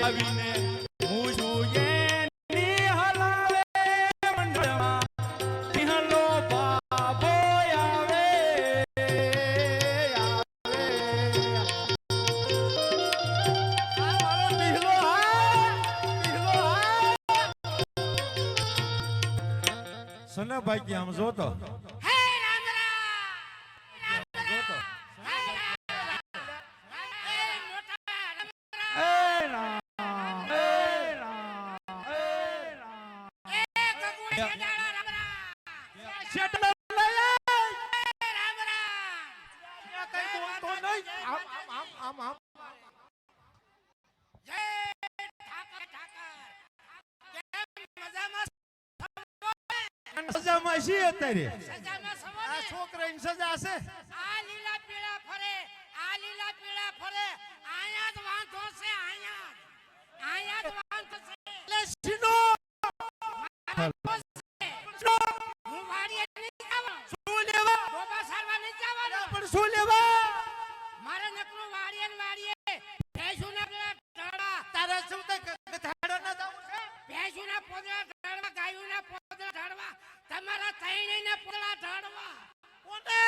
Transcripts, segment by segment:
આવીને મૂજું એની હલાવે મંડળમાં નિહલો બાબો આવે સનાભાઈ કે આમ જોતો સજામાં છે અત્યારે આ છોકરાની સજા છે આ લીલા પીળા ફરે આયા જ વાંધો છે આયા જ વાંધો છે એટલે સીનો હું વાડીએ નહીં જવાનો શું લેવા ડોબા સારવા નહીં જવાનો પણ શું લેવા મારે નકરું વાડીએ ભેંસુના ઢળવા તારે શું ગધાડો ના જાવું છે ભેંસુના પોદળા ઢળવા ગાયુના પોદળા ઢળવા તમારા તૈણીના પોદળા ઢળવા કોને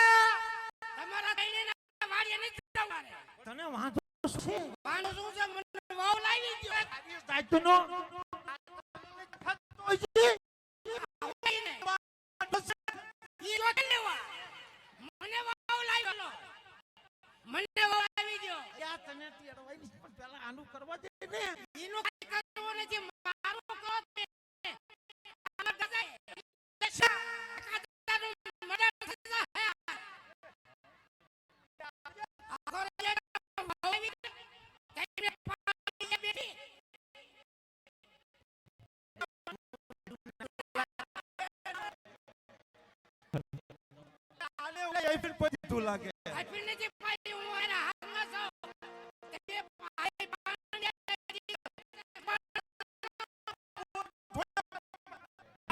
તમારા તૈણીના વાડીએ નહીં જવાનું તને વાંધો છે વાંધો શું છે મને વાવ લાવી દો સાચુનો થતો છે ઈ રોટ લેવા મને વાવ લાવ્યો મને વાવ લાવી દો યા તને ટેડવાઈ ની પણ પહેલા આનું કરવા દે ને ઈનો કઈ કરવો નથી મારું કરો તે આમાં દજાય મડર થતા હે આગળ જે વાવી કઈને પાણી બેઠી આને આઈફિલ પછી તું લાગે આઈફિલ નથી પાઈ હું એના હાથમાં છું તે પાઈ પાણી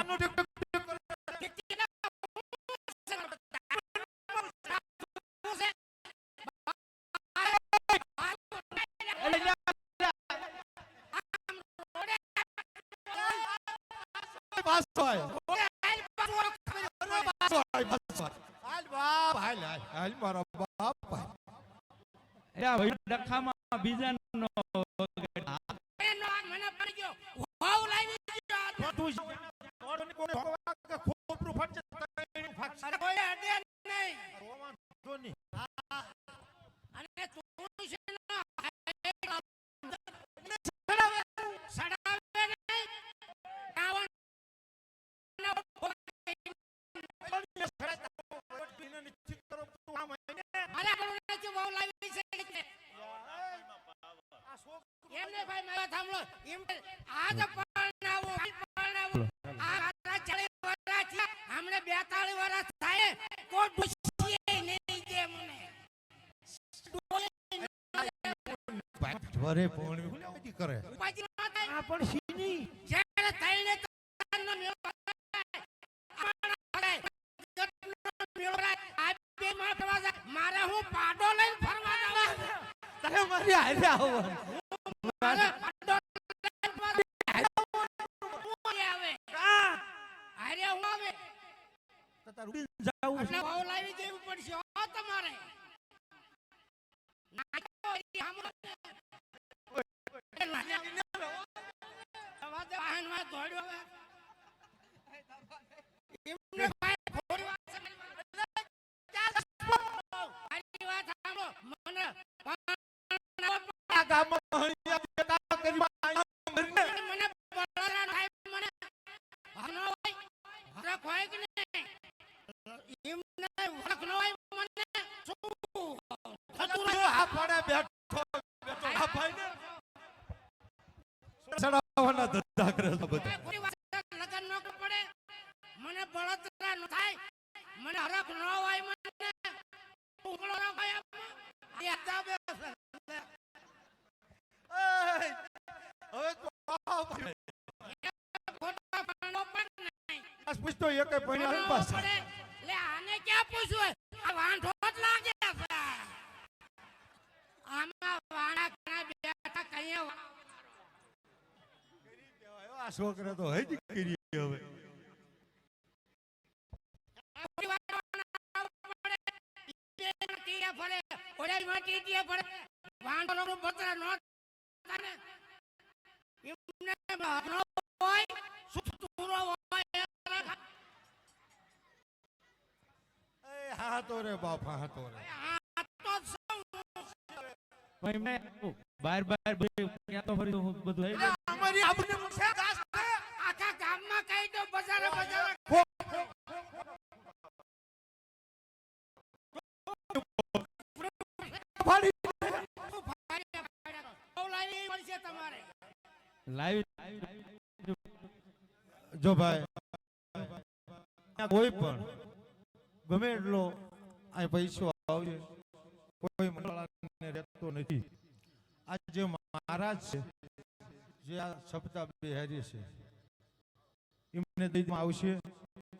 આનો પાસ હોય હાલ બાપ હાલ મારો બાપ અરે ભાઈ ડખામાં બીજાનો એનો આગ મને પડી ગયો વાવ લાવી દીધો તું કોને કોને ખોપરું ફાટશે તઈનું ફાટશે અરે કોઈ અડે નહીં રોવાન જો ની અને તું છે ને સડાવે નહીં કાવણ અરે આપણે જે વાવ લાવી છે એમને ભાઈ મારા થાંભળો એમ આજ પરણાવો આ રાત 40 વર્ષ છે હમણે 42 વર્ષ થાય કોઈ ડુસીએ નહીં દે મને વરે પોણી હું લેવાતી કરે પાછી ન થાય આ પણ સીની જ્યારે થઈને તનો મેળો મારે હું પાડો લઈને ફરવા જાવા તારે મારી હારે આવો મારે પાડો આવે હારે હું આવે તો તાર ઉડી જાવું એટલે ભાવ લાવી દેવું પડશે હો તમારે નાખો ઈ હમ વાહનમાં દોડ્યો હવે એમને ભાઈ ખોરવા મને આ ગામમાં હણિયા બેટા કરી મને બળરા થાય મને હનો હોય હરખ હોય કે નહીં એમને હરખ ન હોય મને શું થતું જો આ પડે બેઠો આ ભાઈ ને સડાવાના ધંધા કરે છે બધા કોઈ વાત લગન ન પડે મને બળતરા ન થાય મને હરખ ન હોય મને ઉગળો ન હોય આ દાબે હવે ફોટો પાણો પણ નહીં બસ પૂછતો એક પૈણા પાસે લે આને ક્યાં પૂછ્યું આ વાંઢો જ લાગે છે આમાં વાણા ઘણા બેઠા કઈએ આ છોકરા તો હજી કરી હવે એ હા તો રે બાપ હા તો રે ભાઈ મેં બાર બધું ક્યાં તો ફરી બધું થઈ ગયું. અમારી આપણે આખા ગામમાં કહી દો બજારે બજારે લાઈવ જો ભાઈ કોઈ પણ ગમે એટલો આ પૈસો આવશે કોઈ મંડળાને રહેતો નથી. આ જે મહારાજ છે જે આ સપ્તાહ બિહારી છે એમને દઈમાં આવશે.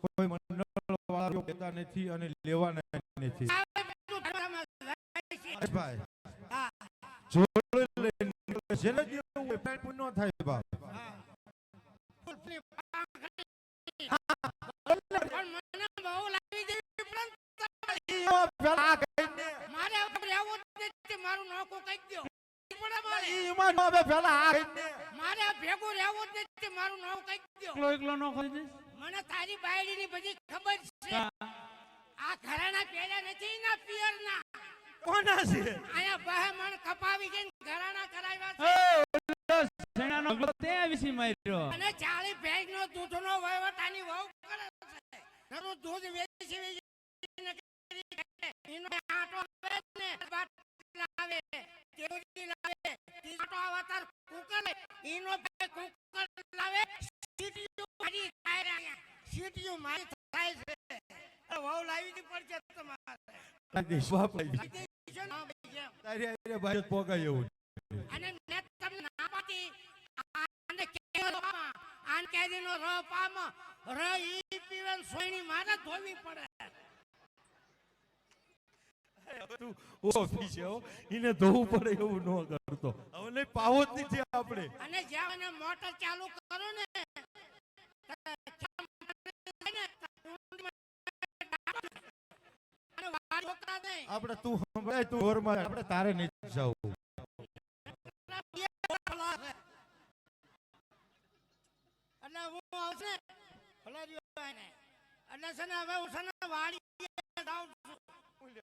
કોઈ મંડળ વાળા લેતા નથી અને લેવાના નથી. ભાઈ જોડે લઈને જેને જેવું હોય પેટ ન થાય બાપ. મારું નોકું કહી દો મારે ભેગું રહેવું જ નથી. મારું નામ કહી દો એકલો નો ખરી દઈશ. મને તારી બાયડીની બધી ખબર છે. આ ઘરાના પેલા નથી ના પિયરના કોના છે આયા બહેમણ કપાવી ગઈ ઘરાના કરાવ્યા છે. સેનાનો ગલો તે વિસી માર્યો અને 40 ભેંસનો દૂધનો વહીવટ આની વહુ કરે છે. નરું દૂધ વેચી વેચીને એનો આટો આવે ને બાટલા આવે કેવડી લાવે તીટો અવતાર કુકર એનો બે કુકર લાવે સીટીયુ મારી થાય રહ્યા સીટીયુ મારી થાય છે. વહુ લાવી દી પડશે તમારે બાપ તારી તારી ભાઈ પોગાય એવું અને મેં તમને ના પાડી આને કેનો આન કેદીનો ર પામ ર ઈ પીવન સોયણી મારે ધોવી પડે. તું ઓફિસ છે એને ધોવું પડે એવું ન કરતો. હવે નહીં પાવો જ નથી આપણે. અને જ્યાં એને મોટર ચાલુ કરો ને આપણે તું સંભળાય તું ઘરમાં આપણે તારે નહીં જવું. એટલે હું આવશે ભલે રહ્યો એને એટલે છે ને હવે હું છે ને વાડી જાઉં છું.